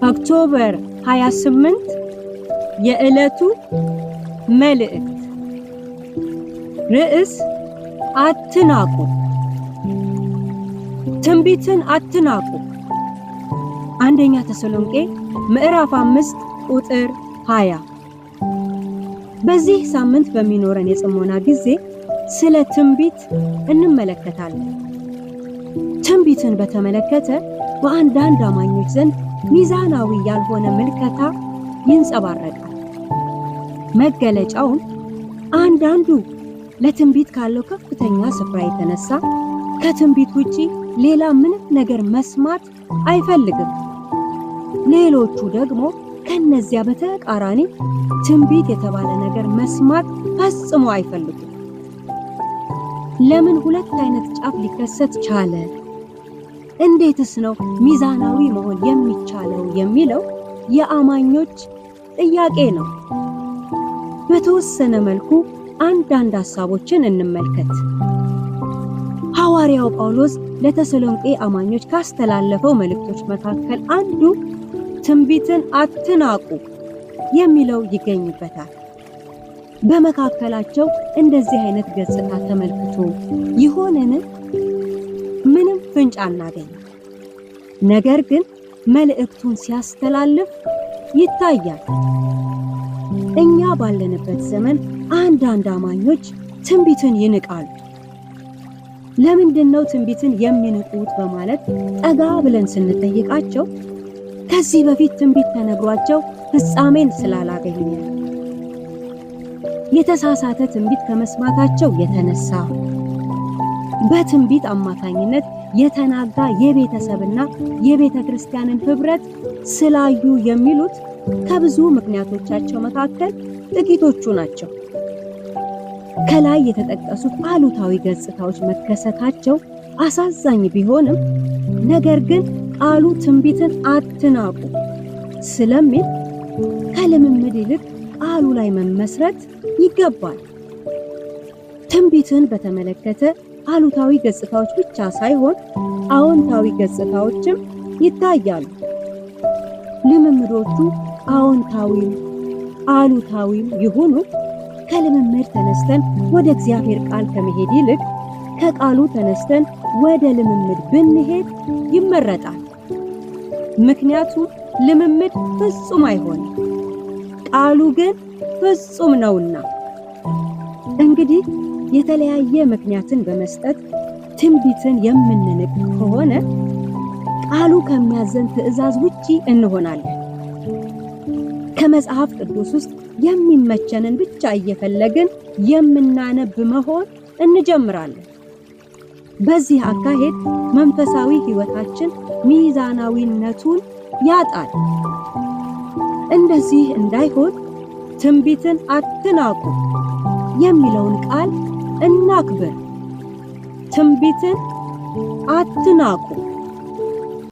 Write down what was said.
ኦክቶበር 28 የዕለቱ መልእክት ርዕስ አትናቁ። ትንቢትን አትናቁ። አንደኛ ተሰሎንቄ ምዕራፍ 5 ቁጥር 20። በዚህ ሳምንት በሚኖረን የጽሞና ጊዜ ስለ ትንቢት እንመለከታለን። ትንቢትን በተመለከተ በአንዳንድ አማኞች ዘንድ ሚዛናዊ ያልሆነ ምልከታ ይንጸባረቃል። መገለጫውም አንዳንዱ ለትንቢት ካለው ከፍተኛ ስፍራ የተነሳ ከትንቢት ውጪ ሌላ ምንም ነገር መስማት አይፈልግም። ሌሎቹ ደግሞ ከነዚያ በተቃራኒ ትንቢት የተባለ ነገር መስማት ፈጽሞ አይፈልጉም። ለምን ሁለት አይነት ጫፍ ሊከሰት ቻለ? እንዴትስ ነው ሚዛናዊ መሆን የሚቻለው የሚለው የአማኞች ጥያቄ ነው። በተወሰነ መልኩ አንዳንድ ሐሳቦችን እንመልከት። ሐዋርያው ጳውሎስ ለተሰሎንቄ አማኞች ካስተላለፈው መልእክቶች መካከል አንዱ ትንቢትን አትናቁ የሚለው ይገኝበታል። በመካከላቸው እንደዚህ አይነት ገጽታ ተመልክቶ ይሆንን? ምንም ፍንጭ አናገኝም። ነገር ግን መልእክቱን ሲያስተላልፍ ይታያል። እኛ ባለንበት ዘመን አንዳንድ አማኞች ትንቢትን ይንቃሉ። ለምንድነው ትንቢትን የሚንቁት በማለት ጠጋ ብለን ስንጠይቃቸው ከዚህ በፊት ትንቢት ተነግሯቸው ፍጻሜን ስላላገኘ፣ የተሳሳተ ትንቢት ከመስማታቸው የተነሳ፣ በትንቢት አማካኝነት የተናጋ የቤተሰብና የቤተ ክርስቲያንን ህብረት ስላዩ የሚሉት ከብዙ ምክንያቶቻቸው መካከል ጥቂቶቹ ናቸው። ከላይ የተጠቀሱት አሉታዊ ገጽታዎች መከሰታቸው አሳዛኝ ቢሆንም ነገር ግን ቃሉ ትንቢትን አትናቁ ስለሚል ከልምምድ ይልቅ ቃሉ ላይ መመስረት ይገባል። ትንቢትን በተመለከተ አሉታዊ ገጽታዎች ብቻ ሳይሆን አዎንታዊ ገጽታዎችም ይታያሉ። ልምምዶቹ አዎንታዊም አሉታዊም ይሁኑ ከልምምድ ተነስተን ወደ እግዚአብሔር ቃል ከመሄድ ይልቅ ከቃሉ ተነስተን ወደ ልምምድ ብንሄድ ይመረጣል። ምክንያቱም ልምምድ ፍጹም አይሆንም፣ ቃሉ ግን ፍጹም ነውና። እንግዲህ የተለያየ ምክንያትን በመስጠት ትንቢትን የምንንቅ ከሆነ ቃሉ ከሚያዘን ትእዛዝ ውጪ እንሆናለን። ከመጽሐፍ ቅዱስ ውስጥ የሚመቸንን ብቻ እየፈለግን የምናነብ መሆን እንጀምራለን። በዚህ አካሄድ መንፈሳዊ ሕይወታችን ሚዛናዊነቱን ያጣል። እንደዚህ እንዳይሆን ትንቢትን አትናቁ የሚለውን ቃል እናክብር። ትንቢትን አትናቁ።